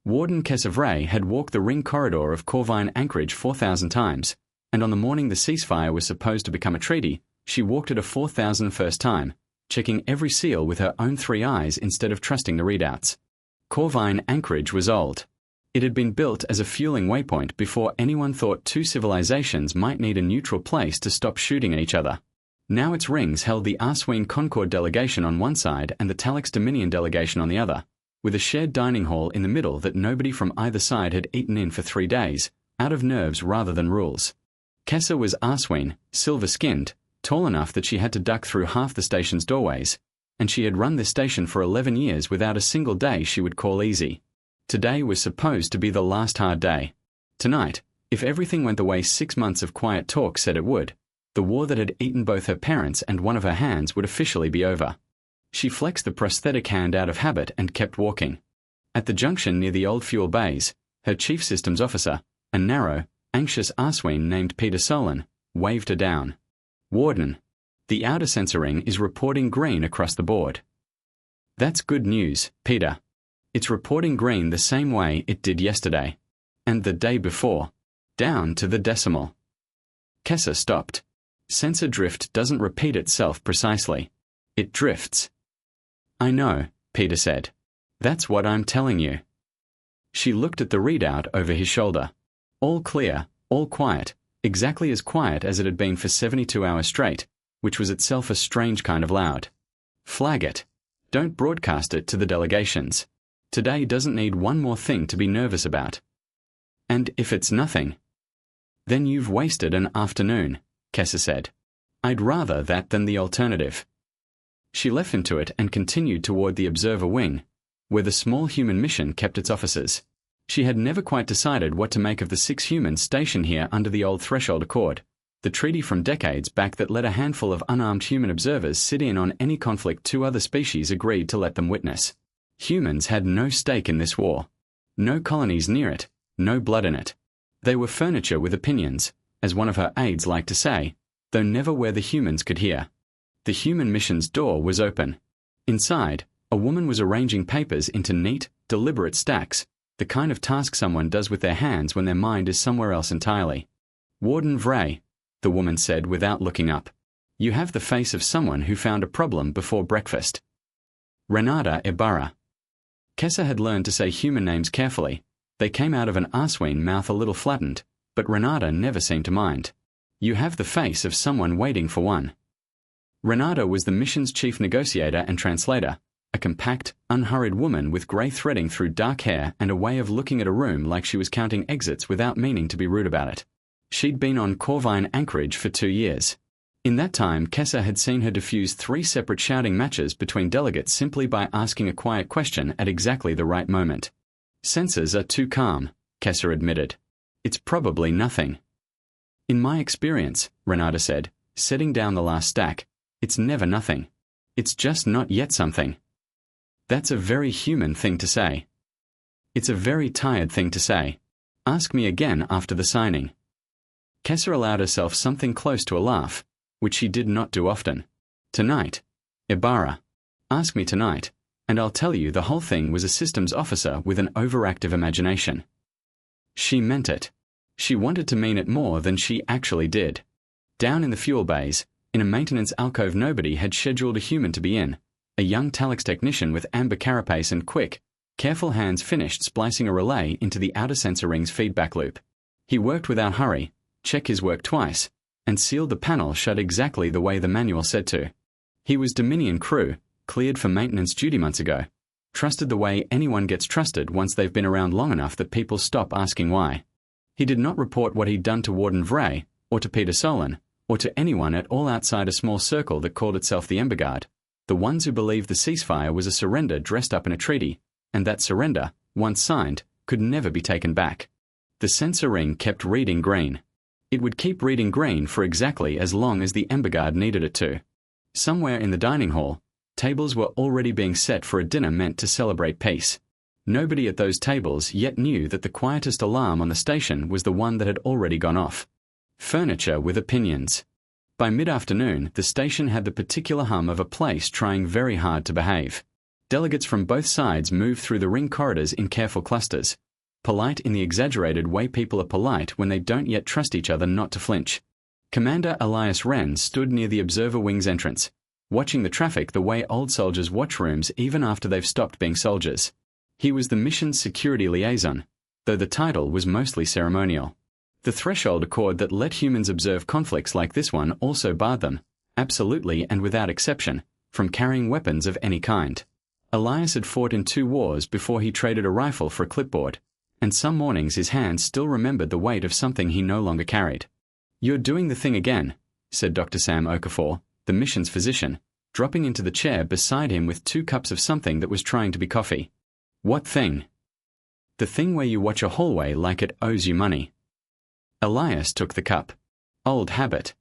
Warden Kessavray had walked the ring corridor of Corvine Anchorage 4,000 times, and on the morning the ceasefire was supposed to become a treaty, she walked it a 4,001st time, checking every seal with her own 3 eyes instead of trusting the readouts. Corvine Anchorage was old. It had been built as a fueling waypoint before anyone thought 2 civilizations might need a neutral place to stop shooting at each other. Now its rings held the Arsween Concord delegation on one side and the Talix Dominion delegation on the other, with a shared dining hall in the middle that nobody from either side had eaten in for 3 days, out of nerves rather than rules. Kessa was Arsween, silver-skinned, tall enough that she had to duck through half the station's doorways, and she had run this station for 11 years without a single day she would call easy. Today was supposed to be the last hard day. Tonight, if everything went the way 6 months of quiet talk said it would, the war that had eaten both her parents and one of her hands would officially be over. She flexed the prosthetic hand out of habit and kept walking. At the junction near the old fuel bays, her chief systems officer, a narrow, anxious Arsween named Peter Solon, waved her down. Warden, the outer censoring is reporting green across the board. That's good news, Peter. It's reporting green the same way it did yesterday. And the day before. Down to the decimal. Kessa stopped. Sensor drift doesn't repeat itself precisely. It drifts. I know, Peter said. That's what I'm telling you. She looked at the readout over his shoulder. All clear, all quiet, exactly as quiet as it had been for 72 hours straight, which was itself a strange kind of loud. Flag it. Don't broadcast it to the delegations. Today doesn't need one more thing to be nervous about. And if it's nothing, then you've wasted an afternoon, Kessa said. I'd rather that than the alternative. She left into it and continued toward the observer wing, where the small human mission kept its officers. She had never quite decided what to make of the 6 humans stationed here under the old Threshold Accord, the treaty from decades back that let a handful of unarmed human observers sit in on any conflict 2 other species agreed to let them witness. Humans had no stake in this war. No colonies near it, no blood in it. They were furniture with opinions, as one of her aides liked to say, though never where the humans could hear. The human mission's door was open. Inside, a woman was arranging papers into neat, deliberate stacks, the kind of task someone does with their hands when their mind is somewhere else entirely. Warden Vray, the woman said without looking up. You have the face of someone who found a problem before breakfast. Renata Ibarra. Kessa had learned to say human names carefully. They came out of an Arsween mouth a little flattened, but Renata never seemed to mind. You have the face of someone waiting for one. Renata was the mission's chief negotiator and translator, a compact, unhurried woman with grey threading through dark hair and a way of looking at a room like she was counting exits without meaning to be rude about it. She'd been on Corvine Anchorage for 2 years. In that time, Kessa had seen her diffuse 3 separate shouting matches between delegates simply by asking a quiet question at exactly the right moment. Sensors are too calm, Kessa admitted. It's probably nothing. In my experience, Renata said, setting down the last stack, it's never nothing. It's just not yet something. That's a very human thing to say. It's a very tired thing to say. Ask me again after the signing. Kessa allowed herself something close to a laugh, which she did not do often. Tonight, Ibarra. Ask me tonight, and I'll tell you the whole thing was a systems officer with an overactive imagination. She meant it. She wanted to mean it more than she actually did. Down in the fuel bays, in a maintenance alcove nobody had scheduled a human to be in, a young Talix technician with amber carapace and quick, careful hands finished splicing a relay into the outer sensor ring's feedback loop. He worked without hurry, checked his work twice, and sealed the panel shut exactly the way the manual said to. He was Dominion crew, cleared for maintenance duty months ago, trusted the way anyone gets trusted once they've been around long enough that people stop asking why. He did not report what he'd done to Warden Vray, or to Peter Solon, or to anyone at all outside a small circle that called itself the Ember Guard, the ones who believed the ceasefire was a surrender dressed up in a treaty, and that surrender, once signed, could never be taken back. The sensor ring kept reading green. It would keep reading green for exactly as long as the Ember Guard needed it to. Somewhere in the dining hall, tables were already being set for a dinner meant to celebrate peace. Nobody at those tables yet knew that the quietest alarm on the station was the one that had already gone off. Furniture with opinions. By mid-afternoon, the station had the particular hum of a place trying very hard to behave. Delegates from both sides moved through the ring corridors in careful clusters, polite in the exaggerated way people are polite when they don't yet trust each other not to flinch. Commander Elias Wren stood near the observer wing's entrance, watching the traffic the way old soldiers watch rooms even after they've stopped being soldiers. He was the mission's security liaison, though the title was mostly ceremonial. The threshold accord that let humans observe conflicts like this one also barred them, absolutely and without exception, from carrying weapons of any kind. Elias had fought in 2 wars before he traded a rifle for a clipboard, and some mornings his hands still remembered the weight of something he no longer carried. "You're doing the thing again," said Dr. Sam Okafor, the mission's physician, dropping into the chair beside him with 2 cups of something that was trying to be coffee. "What thing?" "The thing where you watch a hallway like it owes you money." Elias took the cup. "Old habit.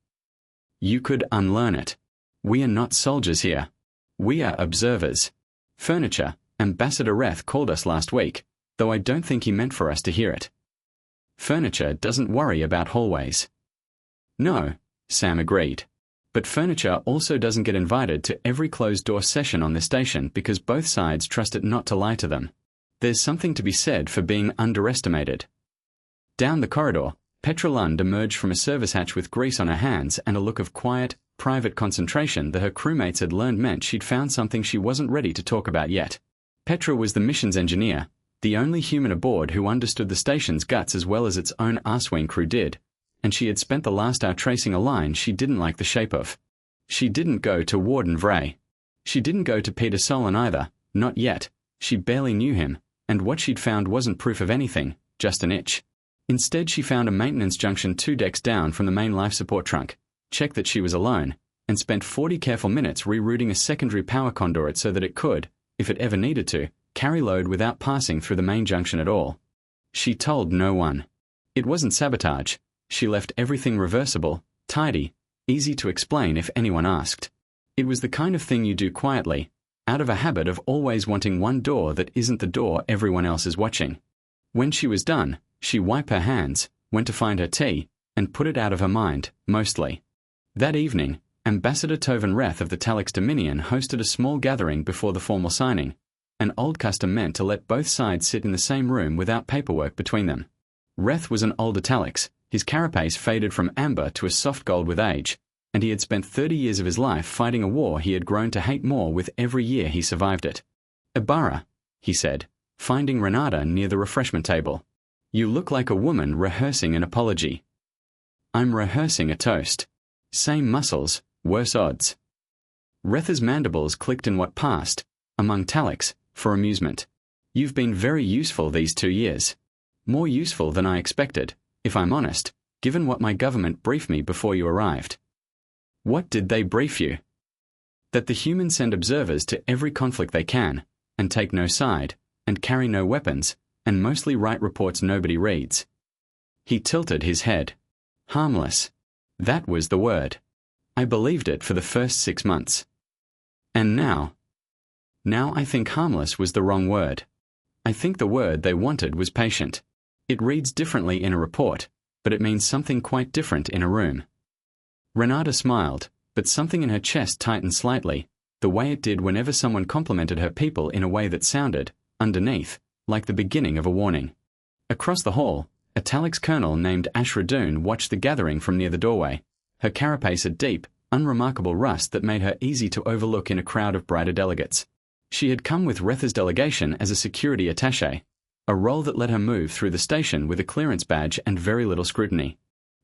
You could unlearn it. We are not soldiers here. We are observers. Furniture, Ambassador Reth called us last week, though I don't think he meant for us to hear it. Furniture doesn't worry about hallways." "No," Sam agreed. "But furniture also doesn't get invited to every closed-door session on this station because both sides trust it not to lie to them. There's something to be said for being underestimated." Down the corridor, Petra Lund emerged from a service hatch with grease on her hands and a look of quiet, private concentration that her crewmates had learned meant she'd found something she wasn't ready to talk about yet. Petra was the mission's engineer, the only human aboard who understood the station's guts as well as its own arsewing crew did, and she had spent the last hour tracing a line she didn't like the shape of. She didn't go to Warden Vray. She didn't go to Peter Solon either, not yet. She barely knew him, and what she'd found wasn't proof of anything, just an itch. Instead, she found a maintenance junction 2 decks down from the main life support trunk, checked that she was alone, and spent 40 careful minutes rerouting a secondary power conduit so that it could, if it ever needed to, carry load without passing through the main junction at all. She told no one. It wasn't sabotage. She left everything reversible, tidy, easy to explain if anyone asked. It was the kind of thing you do quietly, out of a habit of always wanting one door that isn't the door everyone else is watching. When she was done, she wiped her hands, went to find her tea, and put it out of her mind, mostly. That evening, Ambassador Tovan Reth of the Talix Dominion hosted a small gathering before the formal signing, an old custom meant to let both sides sit in the same room without paperwork between them. Reth was an older Talix, his carapace faded from amber to a soft gold with age, and he had spent 30 years of his life fighting a war he had grown to hate more with every year he survived it. "Ibarra," he said, finding Renata near the refreshment table. "You look like a woman rehearsing an apology." "I'm rehearsing a toast. Same muscles, worse odds." Retha's mandibles clicked in what passed, among Talix, for amusement. "You've been very useful these 2 years. More useful than I expected, if I'm honest, given what my government briefed me before you arrived." "What did they brief you?" "That the humans send observers to every conflict they can, and take no side, and carry no weapons, and mostly write reports nobody reads." He tilted his head. "Harmless. That was the word. I believed it for the first 6 months. And now I think harmless was the wrong word. I think the word they wanted was patient. It reads differently in a report, but it means something quite different in a room." Renata smiled, but something in her chest tightened slightly, the way it did whenever someone complimented her people in a way that sounded, underneath, like the beginning of a warning. Across the hall, a Talix colonel named Ashra Doon watched the gathering from near the doorway, her carapace a deep, unremarkable rust that made her easy to overlook in a crowd of brighter delegates. She had come with Retha's delegation as a security attaché, a role that let her move through the station with a clearance badge and very little scrutiny.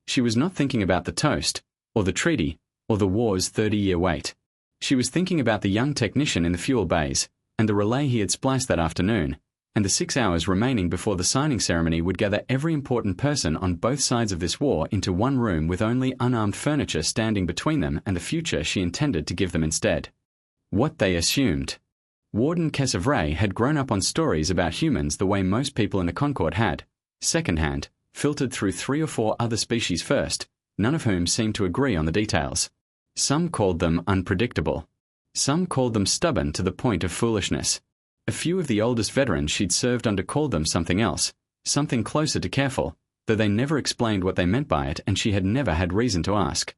She was not thinking about the toast, or the treaty, or the war's 30-year wait. She was thinking about the young technician in the fuel bays, and the relay he had spliced that afternoon, and the 6 hours remaining before the signing ceremony would gather every important person on both sides of this war into one room with only unarmed furniture standing between them and the future she intended to give them instead. What they assumed. Warden Kesavray had grown up on stories about humans the way most people in the Concord had, secondhand, filtered through 3 or 4 other species first, none of whom seemed to agree on the details. Some called them unpredictable. Some called them stubborn to the point of foolishness. A few of the oldest veterans she'd served under called them something else, something closer to careful, though they never explained what they meant by it and she had never had reason to ask.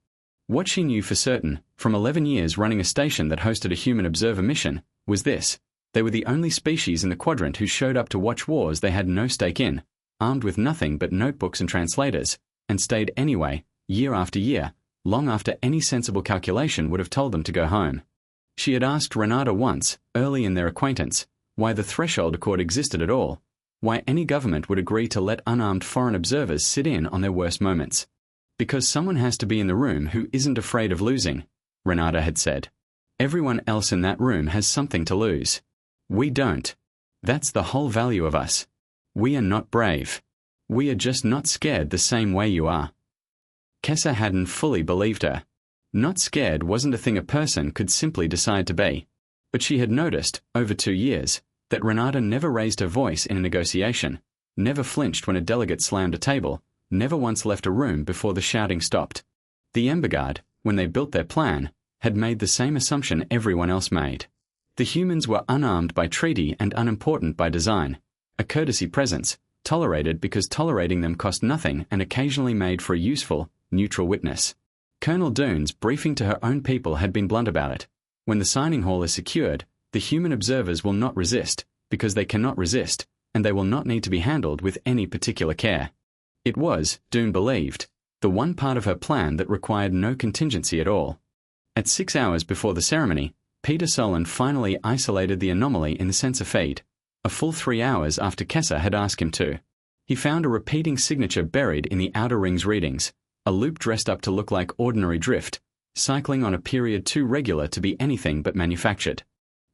What she knew for certain, from 11 years running a station that hosted a human observer mission, was this: They were the only species in the quadrant who showed up to watch wars they had no stake in, armed with nothing but notebooks and translators, and stayed anyway, year after year, long after any sensible calculation would have told them to go home. She had asked Renata once, early in their acquaintance, why the threshold accord existed at all, why any government would agree to let unarmed foreign observers sit in on their worst moments. Because someone has to be in the room who isn't afraid of losing, Renata had said. Everyone else in that room has something to lose. We don't. That's the whole value of us. We are not brave. We are just not scared the same way you are. Kessa hadn't fully believed her. Not scared wasn't a thing a person could simply decide to be. But she had noticed, over 2 years, that Renata never raised her voice in a negotiation, never flinched when a delegate slammed a table, never once left a room before the shouting stopped. The Emberguard, when they built their plan, had made the same assumption everyone else made. The humans were unarmed by treaty and unimportant by design, a courtesy presence, tolerated because tolerating them cost nothing and occasionally made for a useful, neutral witness. Colonel Dune's briefing to her own people had been blunt about it. When the signing hall is secured, the human observers will not resist, because they cannot resist, and they will not need to be handled with any particular care. It was, Dune believed, the one part of her plan that required no contingency at all. At 6 hours before the ceremony, Peter Solon finally isolated the anomaly in the sensor feed, a full 3 hours after Kessa had asked him to. He found a repeating signature buried in the outer ring's readings, a loop dressed up to look like ordinary drift, cycling on a period too regular to be anything but manufactured.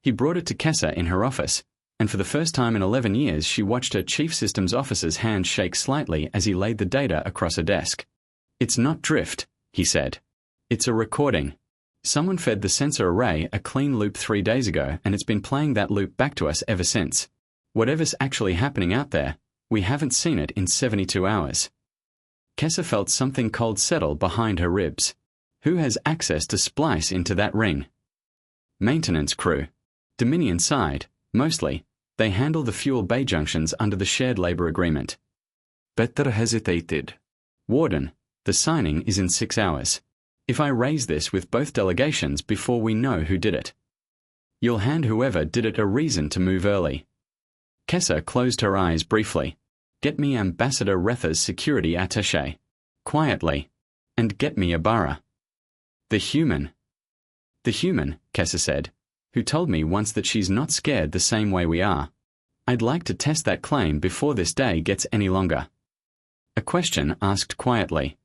He brought it to Kessa in her office, and for the first time in 11 years she watched her chief systems officer's hand shake slightly as he laid the data across her desk. "It's not drift," he said. "It's a recording. Someone fed the sensor array a clean loop 3 days ago, and it's been playing that loop back to us ever since. Whatever's actually happening out there, we haven't seen it in 72 hours. Kessa felt something cold settle behind her ribs. Who has access to splice into that ring? Maintenance crew. Dominion side, mostly. They handle the fuel bay junctions under the shared labor agreement. Petter hesitated. Warden, the signing is in 6 hours. If I raise this with both delegations before we know who did it, you'll hand whoever did it a reason to move early." Kessa closed her eyes briefly. "Get me Ambassador Retha's security attaché. Quietly. And get me Ibarra." The human, Kessa said, "who told me once that she's not scared the same way we are. I'd like to test that claim before this day gets any longer." A question asked quietly.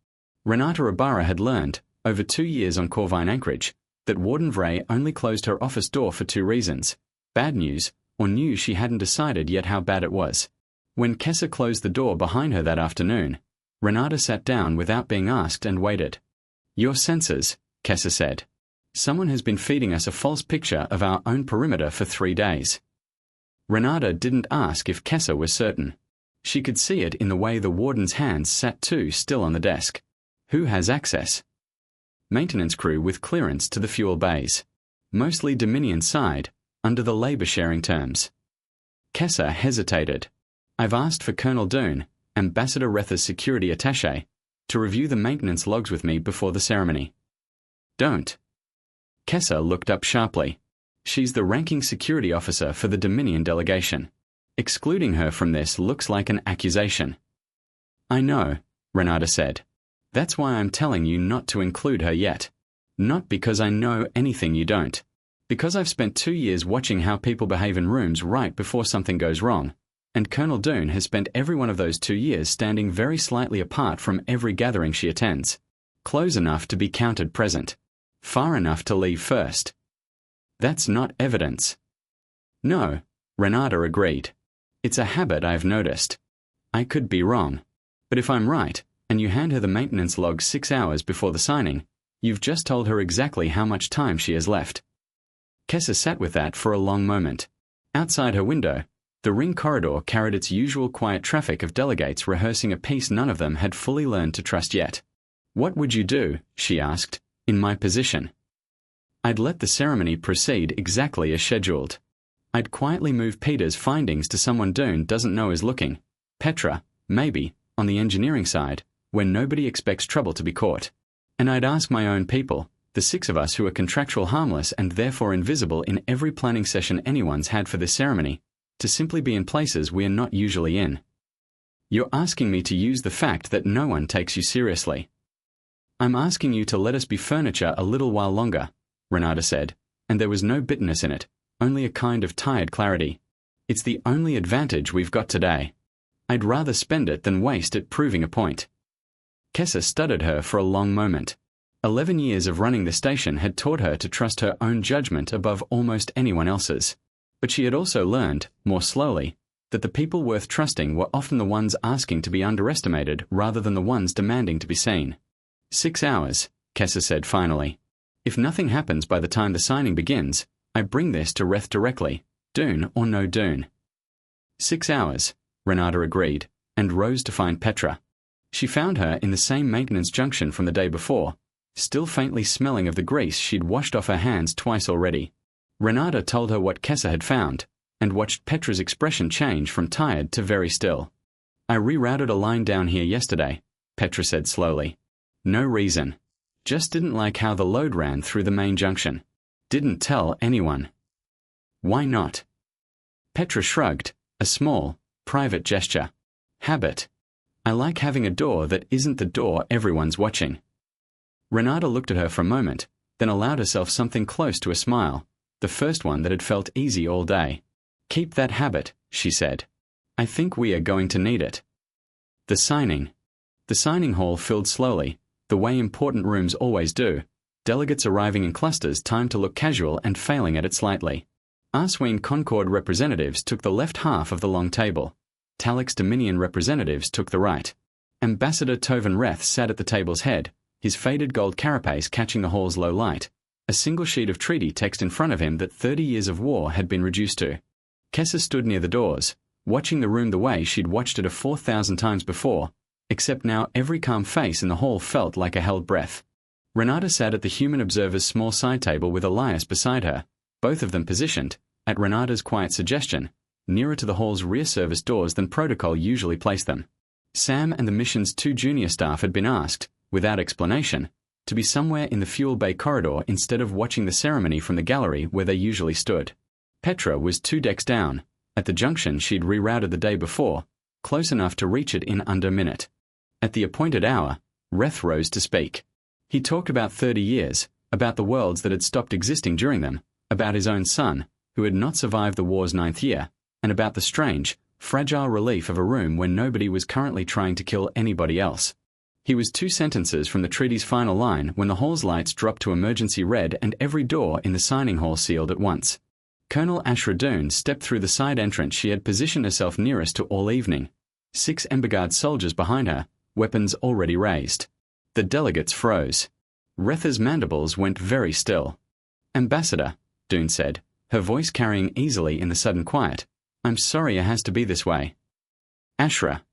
Renata Ibarra had learned, over 2 years on Corvine Anchorage, that Warden Vray only closed her office door for 2 reasons: bad news, or news she hadn't decided yet how bad it was. When Kessa closed the door behind her that afternoon, Renata sat down without being asked and waited. "Your sensors," Kessa said. "Someone has been feeding us a false picture of our own perimeter for 3 days." Renata didn't ask if Kessa was certain. She could see it in the way the warden's hands sat too still on the desk. Who has access? Maintenance crew with clearance to the fuel bays. Mostly Dominion side, under the labor-sharing terms. Kessa hesitated. "I've asked for Colonel Dune, Ambassador Retha's security attaché, to review the maintenance logs with me before the ceremony." "Don't." Kessa looked up sharply. "She's the ranking security officer for the Dominion delegation. Excluding her from this looks like an accusation." "I know," Renata said. "That's why I'm telling you not to include her yet. Not because I know anything you don't. Because I've spent 2 years watching how people behave in rooms right before something goes wrong, and Colonel Dune has spent every one of those 2 years standing very slightly apart from every gathering she attends. Close enough to be counted present. Far enough to leave first." "That's not evidence." "No," Renata agreed. "It's a habit I've noticed. I could be wrong. But if I'm right, and you hand her the maintenance log 6 hours before the signing, you've just told her exactly how much time she has left." Kessa sat with that for a long moment. Outside her window, the ring corridor carried its usual quiet traffic of delegates rehearsing a piece none of them had fully learned to trust yet. "What would you do," she asked, "in my position?" "I'd let the ceremony proceed exactly as scheduled. I'd quietly move Peter's findings to someone Dune doesn't know is looking. Petra, maybe, on the engineering side, where nobody expects trouble to be caught. And I'd ask my own people, The 6 of us who are contractual harmless and therefore invisible in every planning session anyone's had for this ceremony, to simply be in places we are not usually in. You're asking me to use the fact that no one takes you seriously. I'm asking you to let us be furniture a little while longer, Renata said, and there was no bitterness in it, only a kind of tired clarity. It's the only advantage we've got today. I'd rather spend it than waste it proving a point. Kessa studied her for a long moment. 11 years of running the station had taught her to trust her own judgment above almost anyone else's. But she had also learned, more slowly, that the people worth trusting were often the ones asking to be underestimated rather than the ones demanding to be seen. 6 hours, Kessa said finally. If nothing happens by the time the signing begins, I bring this to Reth directly, Dune or no Dune. 6 hours, Renata agreed, and rose to find Petra. She found her in the same maintenance junction from the day before, still faintly smelling of the grease she'd washed off her hands twice already. Renata told her what Kessa had found, and watched Petra's expression change from tired to very still. I rerouted a line down here yesterday, Petra said slowly. No reason. Just didn't like how the load ran through the main junction. Didn't tell anyone. Why not? Petra shrugged, a small, private gesture. Habit. I like having a door that isn't the door everyone's watching. Renata looked at her for a moment, then allowed herself something close to a smile, the first one that had felt easy all day. Keep that habit, she said. I think we are going to need it. The signing. The signing hall filled slowly, the way important rooms always do, delegates arriving in clusters timed to look casual and failing at it slightly. Arsween Concord representatives took the left half of the long table. Talix Dominion representatives took the right. Ambassador Tovan Reth sat at the table's head, his faded gold carapace catching the hall's low light, a single sheet of treaty text in front of him that 30 years of war had been reduced to. Kessa stood near the doors, watching the room the way she'd watched it 4,000 times before, except now every calm face in the hall felt like a held breath. Renata sat at the human observer's small side table with Elias beside her, both of them positioned, at Renata's quiet suggestion, nearer to the hall's rear service doors than protocol usually placed them. Sam and the mission's 2 junior staff had been asked, without explanation, to be somewhere in the fuel bay corridor instead of watching the ceremony from the gallery where they usually stood. Petra was 2 decks down, at the junction she'd rerouted the day before, close enough to reach it in under a minute. At the appointed hour, Reth rose to speak. He talked about 30 years, about the worlds that had stopped existing during them, about his own son, who had not survived the war's 9th year, and about the strange, fragile relief of a room where nobody was currently trying to kill anybody else. He was 2 sentences from the treaty's final line when the hall's lights dropped to emergency red and every door in the signing hall sealed at once. Colonel Ashra Dune stepped through the side entrance she had positioned herself nearest to all evening. 6 Emberguard soldiers behind her, weapons already raised. The delegates froze. Retha's mandibles went very still. Ambassador, Dune said, her voice carrying easily in the sudden quiet, I'm sorry it has to be this way. Ashra.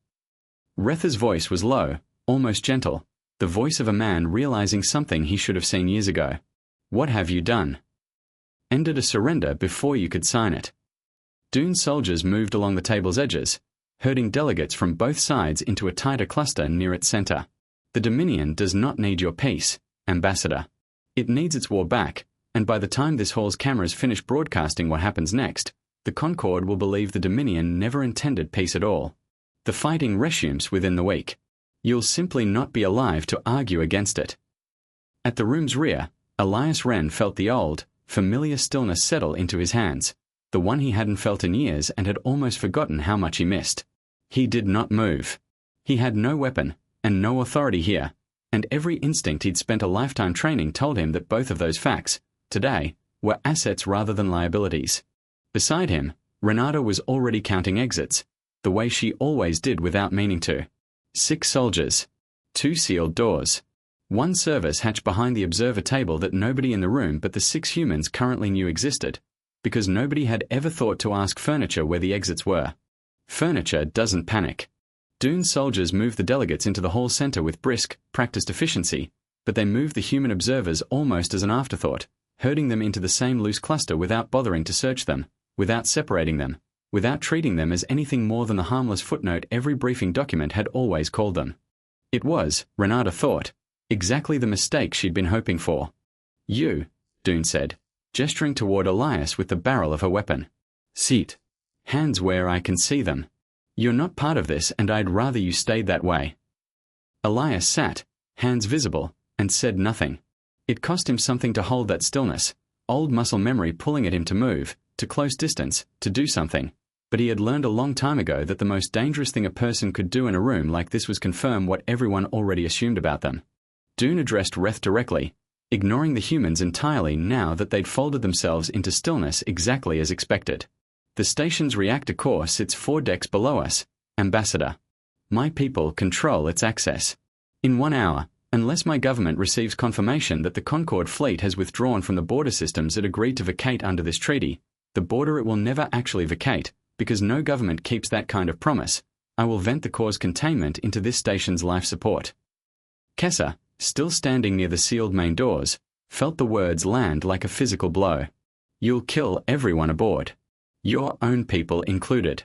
Retha's voice was low, almost gentle, the voice of a man realizing something he should have seen years ago. What have you done? Ended a surrender before you could sign it. Dune's soldiers moved along the table's edges, herding delegates from both sides into a tighter cluster near its center. The Dominion does not need your peace, Ambassador. It needs its war back, and by the time this hall's cameras finish broadcasting what happens next, the Concord will believe the Dominion never intended peace at all. The fighting resumes within the week. You'll simply not be alive to argue against it. At the room's rear, Elias Wren felt the old, familiar stillness settle into his hands, the one he hadn't felt in years and had almost forgotten how much he missed. He did not move. He had no weapon, and no authority here, and every instinct he'd spent a lifetime training told him that both of those facts, today, were assets rather than liabilities. Beside him, Renata was already counting exits, the way she always did without meaning to. 6 soldiers. 2 sealed doors. 1 service hatch behind the observer table that nobody in the room but the 6 humans currently knew existed, because nobody had ever thought to ask Furniture where the exits were. Furniture doesn't panic. Dune's soldiers moved the delegates into the hall center with brisk, practiced efficiency, but they moved the human observers almost as an afterthought, herding them into the same loose cluster without bothering to search them, without separating them, without treating them as anything more than the harmless footnote every briefing document had always called them. It was, Renata thought, exactly the mistake she'd been hoping for. You, Dune said, gesturing toward Elias with the barrel of her weapon. Sit. Hands where I can see them. You're not part of this, and I'd rather you stayed that way. Elias sat, hands visible, and said nothing. It cost him something to hold that stillness, old muscle memory pulling at him to move, to close distance, to do something. But he had learned a long time ago that the most dangerous thing a person could do in a room like this was confirm what everyone already assumed about them. Dune addressed Reth directly, ignoring the humans entirely now that they'd folded themselves into stillness exactly as expected. The station's reactor core sits 4 decks below us, Ambassador. My people control its access. In 1 hour, unless my government receives confirmation that the Concord fleet has withdrawn from the border systems it agreed to vacate under this treaty, the border it will never actually vacate, because no government keeps that kind of promise, I will vent the core's containment into this station's life support. Kessa, still standing near the sealed main doors, felt the words land like a physical blow. You'll kill everyone aboard. Your own people included.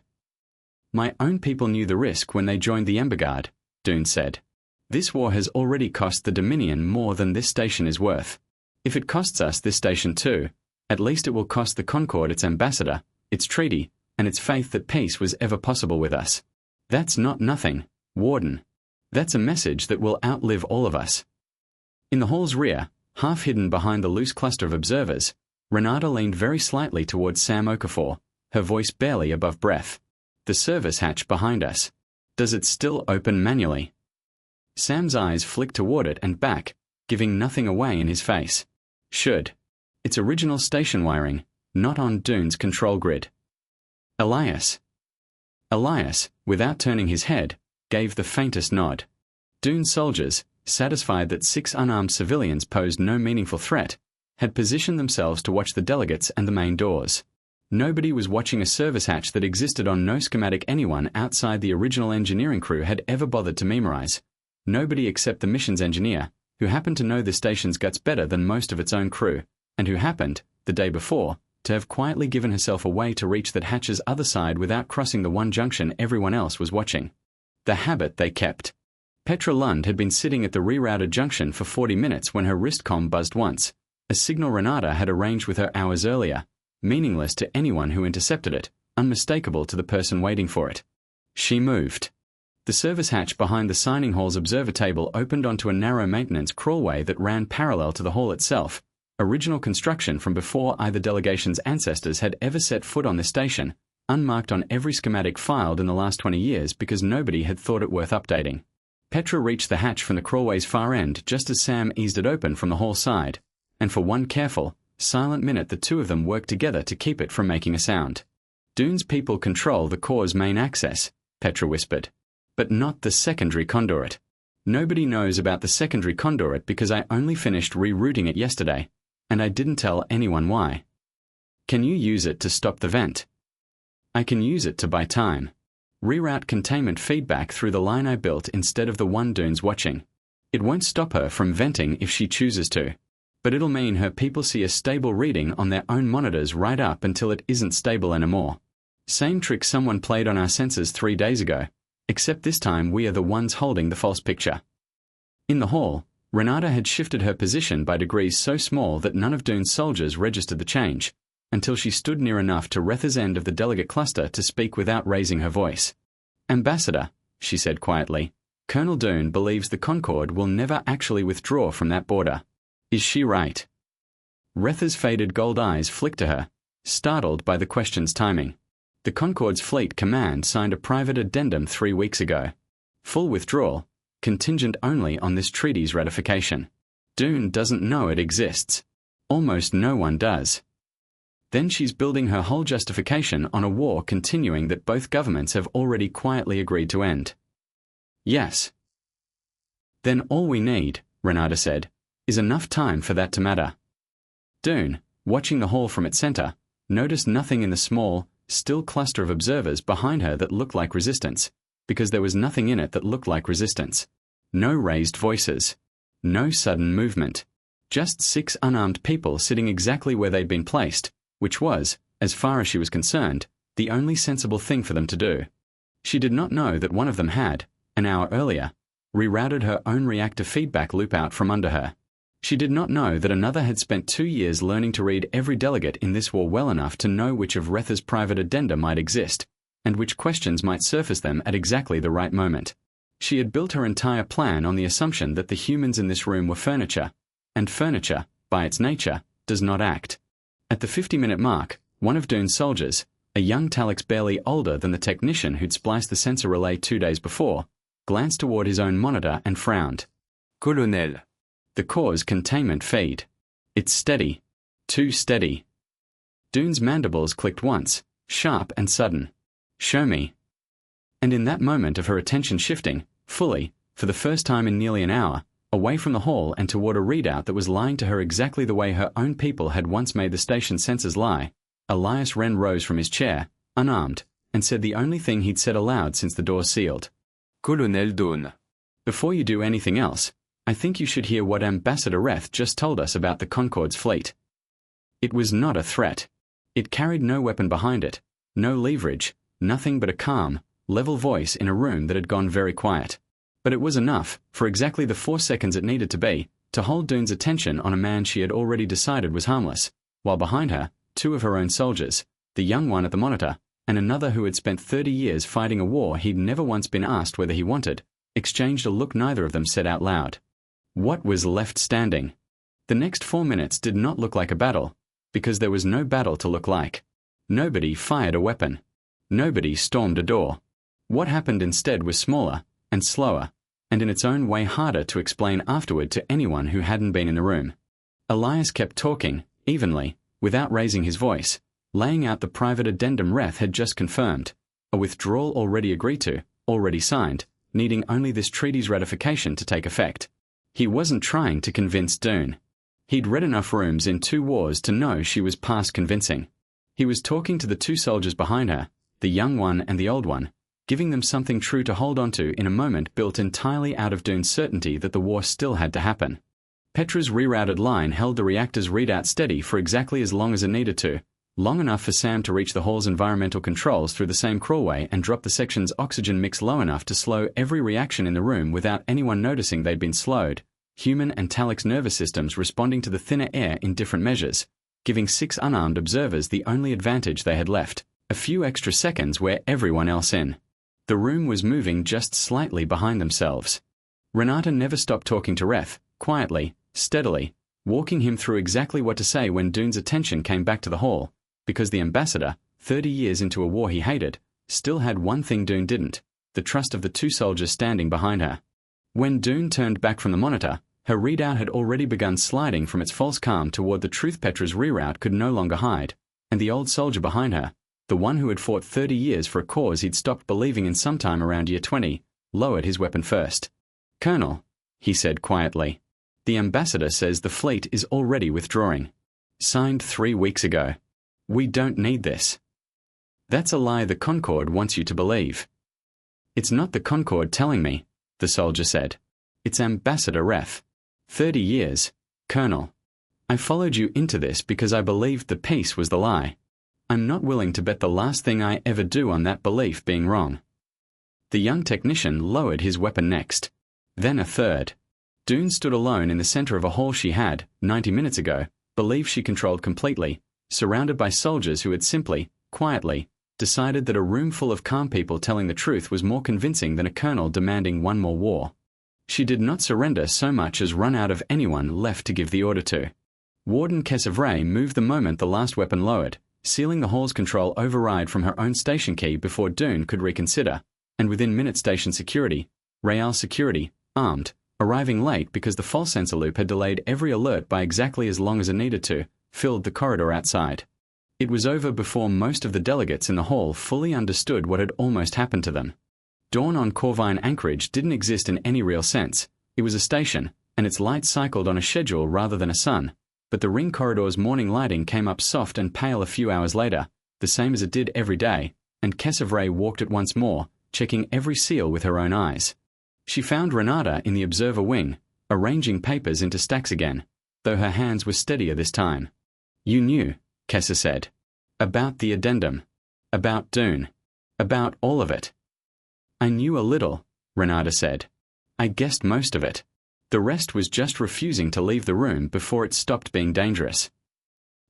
My own people knew the risk when they joined the Ember Guard, Dune said. This war has already cost the Dominion more than this station is worth. If it costs us this station too, at least it will cost the Concord its ambassador, its treaty, and its faith that peace was ever possible with us. That's not nothing, Warden. That's a message that will outlive all of us. In the hall's rear, half hidden behind the loose cluster of observers, Renata leaned very slightly towards Sam Okafor, her voice barely above breath. The service hatch behind us. Does it still open manually? Sam's eyes flicked toward it and back, giving nothing away in his face. Should. It's original station wiring, not on Dune's control grid. Elias, without turning his head, gave the faintest nod. Dune's soldiers, satisfied that 6 unarmed civilians posed no meaningful threat, had positioned themselves to watch the delegates and the main doors. Nobody was watching a service hatch that existed on no schematic anyone outside the original engineering crew had ever bothered to memorize. Nobody except the missions engineer, who happened to know the station's guts better than most of its own crew, and who happened, the day before, to have quietly given herself a way to reach that hatch's other side without crossing the one junction everyone else was watching. The habit they kept. Petra Lund had been sitting at the rerouted junction for 40 minutes when her wristcom buzzed once, a signal Renata had arranged with her hours earlier, meaningless to anyone who intercepted it, unmistakable to the person waiting for it. She moved. The service hatch behind the signing hall's observer table opened onto a narrow maintenance crawlway that ran parallel to the hall itself, original construction from before either delegation's ancestors had ever set foot on this station, unmarked on every schematic filed in the last 20 years because nobody had thought it worth updating. Petra reached the hatch from the crawlway's far end just as Sam eased it open from the hall side, and for one careful, silent minute the two of them worked together to keep it from making a sound. Dune's people control the core's main access, Petra whispered, but not the secondary conduit. Nobody knows about the secondary conduit because I only finished rerouting it yesterday, and I didn't tell anyone why. Can you use it to stop the vent? I can use it to buy time. Reroute containment feedback through the line I built instead of the one Dune's watching. It won't stop her from venting if she chooses to, but it'll mean her people see a stable reading on their own monitors right up until it isn't stable anymore. Same trick someone played on our sensors 3 days ago, except this time we are the ones holding the false picture. In the hall, Renata had shifted her position by degrees so small that none of Dune's soldiers registered the change, until she stood near enough to Retha's end of the delegate cluster to speak without raising her voice. Ambassador, she said quietly, Colonel Dune believes the Concord will never actually withdraw from that border. Is she right? Retha's faded gold eyes flicked to her, startled by the question's timing. The Concord's fleet command signed a private addendum 3 weeks ago. Full withdrawal, contingent only on this treaty's ratification. Dune doesn't know it exists. Almost no one does. Then she's building her whole justification on a war continuing that both governments have already quietly agreed to end. Yes. Then all we need, Renata said, is enough time for that to matter. Dune, watching the hall from its center, noticed nothing in the small, still cluster of observers behind her that looked like resistance, because there was nothing in it that looked like resistance. No raised voices. No sudden movement. Just 6 unarmed people sitting exactly where they'd been placed, which was, as far as she was concerned, the only sensible thing for them to do. She did not know that one of them had, an hour earlier, rerouted her own reactor feedback loop out from under her. She did not know that another had spent 2 years learning to read every delegate in this war well enough to know which of Retha's private addenda might exist, and which questions might surface them at exactly the right moment. She had built her entire plan on the assumption that the humans in this room were furniture, and furniture, by its nature, does not act. At the 50-minute mark, one of Dune's soldiers, a young Talix barely older than the technician who'd spliced the sensor relay 2 days before, glanced toward his own monitor and frowned. Colonel. The Corps' containment feed. It's steady. Too steady. Dune's mandibles clicked once, sharp and sudden. Show me. And in that moment of her attention shifting, fully, for the first time in nearly an hour, away from the hall and toward a readout that was lying to her exactly the way her own people had once made the station sensors lie, Elias Wren rose from his chair, unarmed, and said the only thing he'd said aloud since the door sealed. Colonel Dawn. Before you do anything else, I think you should hear what Ambassador Reth just told us about the Concorde's fleet. It was not a threat. It carried no weapon behind it, no leverage, nothing but a calm, level voice in a room that had gone very quiet. But it was enough, for exactly the 4 seconds it needed to be, to hold Dune's attention on a man she had already decided was harmless, while behind her, 2 of her own soldiers, the young one at the monitor, and another who had spent 30 years fighting a war he'd never once been asked whether he wanted, exchanged a look neither of them said out loud. What was left standing? The next 4 minutes did not look like a battle, because there was no battle to look like. Nobody fired a weapon. Nobody stormed a door. What happened instead was smaller, and slower, and in its own way harder to explain afterward to anyone who hadn't been in the room. Elias kept talking, evenly, without raising his voice, laying out the private addendum Reth had just confirmed, a withdrawal already agreed to, already signed, needing only this treaty's ratification to take effect. He wasn't trying to convince Dune. He'd read enough rooms in 2 wars to know she was past convincing. He was talking to the 2 soldiers behind her, the young one and the old one, giving them something true to hold on to in a moment built entirely out of Dune's certainty that the war still had to happen. Petra's rerouted line held the reactor's readout steady for exactly as long as it needed to, long enough for Sam to reach the hall's environmental controls through the same crawlway and drop the section's oxygen mix low enough to slow every reaction in the room without anyone noticing they'd been slowed, human and Talix nervous systems responding to the thinner air in different measures, giving 6 unarmed observers the only advantage they had left, a few extra seconds where everyone else in. The room was moving just slightly behind themselves. Renata never stopped talking to Reth, quietly, steadily, walking him through exactly what to say when Dune's attention came back to the hall, because the ambassador, 30 years into a war he hated, still had one thing Dune didn't, the trust of the 2 soldiers standing behind her. When Dune turned back from the monitor, her readout had already begun sliding from its false calm toward the truth Petra's reroute could no longer hide, and the old soldier behind her, the one who had fought 30 years for a cause he'd stopped believing in sometime around year 20, lowered his weapon first. "Colonel," he said quietly, "the ambassador says the fleet is already withdrawing. Signed 3 weeks ago. We don't need this." "That's a lie the Concorde wants you to believe." "It's not the Concorde telling me," the soldier said. "It's Ambassador Reth. 30 years, Colonel. I followed you into this because I believed the peace was the lie. I'm not willing to bet the last thing I ever do on that belief being wrong." The young technician lowered his weapon next. Then a third. Dune stood alone in the center of a hall she had, 90 minutes ago, believed she controlled completely, surrounded by soldiers who had simply, quietly, decided that a room full of calm people telling the truth was more convincing than a colonel demanding one more war. She did not surrender so much as run out of anyone left to give the order to. Warden Kessavray moved the moment the last weapon lowered, sealing the hall's control override from her own station key before Dune could reconsider, and within minutes station security, Raal security, armed, arriving late because the false sensor loop had delayed every alert by exactly as long as it needed to, filled the corridor outside. It was over before most of the delegates in the hall fully understood what had almost happened to them. Dawn on Corvine Anchorage didn't exist in any real sense. It was a station, and its lights cycled on a schedule rather than a sun, but the ring corridor's morning lighting came up soft and pale a few hours later, the same as it did every day, and Kessavray walked it once more, checking every seal with her own eyes. She found Renata in the observer wing, arranging papers into stacks again, though her hands were steadier this time. "You knew," Kessa said. "About the addendum. About Dune. About all of it." "I knew a little," Renata said. "I guessed most of it. The rest was just refusing to leave the room before it stopped being dangerous.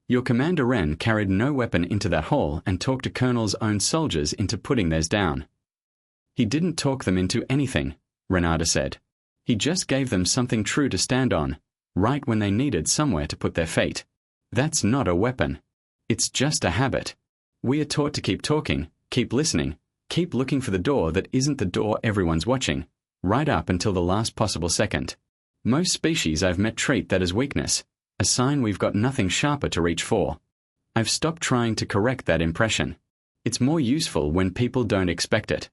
Your Commander Wren carried no weapon into that hall and talked a colonel's own soldiers into putting theirs down. He didn't talk them into anything, Renata said. He just gave them something true to stand on, right when they needed somewhere to put their fate. That's not a weapon. It's just a habit. We are taught to keep talking, keep listening, keep looking for the door that isn't the door everyone's watching, right up until the last possible second. Most species I've met treat that as weakness, a sign we've got nothing sharper to reach for. I've stopped trying to correct that impression. It's more useful when people don't expect it.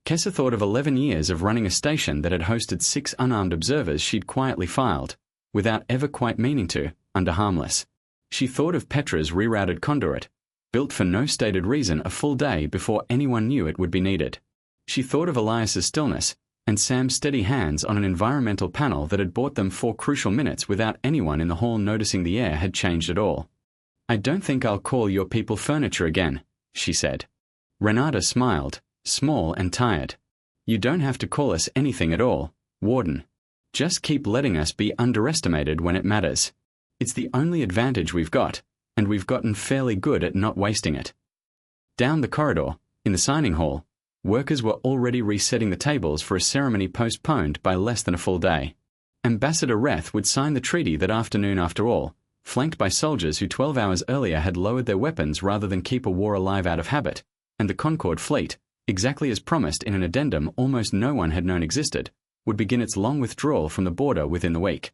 Kessa thought of 11 years of running a station that had hosted 6 unarmed observers she'd quietly filed, without ever quite meaning to, under harmless. She thought of Petra's rerouted conduit, built for no stated reason a full day before anyone knew it would be needed. She thought of Elias's stillness, and Sam's steady hands on an environmental panel that had bought them 4 crucial minutes without anyone in the hall noticing the air had changed at all. "I don't think I'll call your people furniture again," she said. Renata smiled, small and tired. "You don't have to call us anything at all, Warden. Just keep letting us be underestimated when it matters. It's the only advantage we've got, and we've gotten fairly good at not wasting it." Down the corridor, in the signing hall, workers were already resetting the tables for a ceremony postponed by less than a full day. Ambassador Reth would sign the treaty that afternoon after all, flanked by soldiers who 12 hours earlier had lowered their weapons rather than keep a war alive out of habit, and the Concord fleet, exactly as promised in an addendum almost no one had known existed, would begin its long withdrawal from the border within the week.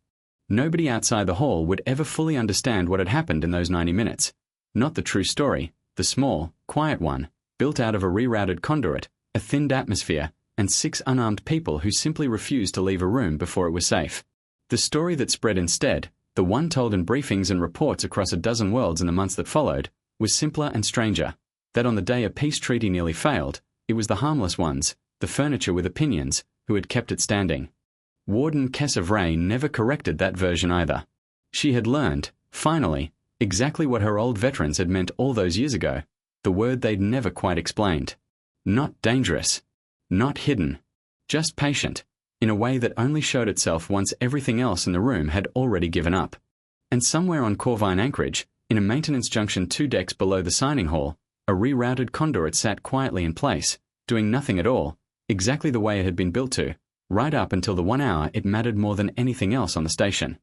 Nobody outside the hall would ever fully understand what had happened in those 90 minutes. Not the true story, the small, quiet one, built out of a rerouted conduit, a thinned atmosphere, and 6 unarmed people who simply refused to leave a room before it was safe. The story that spread instead, the one told in briefings and reports across a dozen worlds in the months that followed, was simpler and stranger. That on the day a peace treaty nearly failed, it was the harmless ones, the furniture with opinions, who had kept it standing. Warden Kessa Vray never corrected that version either. She had learned, finally, exactly what her old veterans had meant all those years ago, the word they'd never quite explained. Not dangerous. Not hidden. Just patient, in a way that only showed itself once everything else in the room had already given up. And somewhere on Corvine Anchorage, in a maintenance junction 2 decks below the signing hall, a rerouted conduit sat quietly in place, doing nothing at all, exactly the way it had been built to, right up until the 1 hour it mattered more than anything else on the station.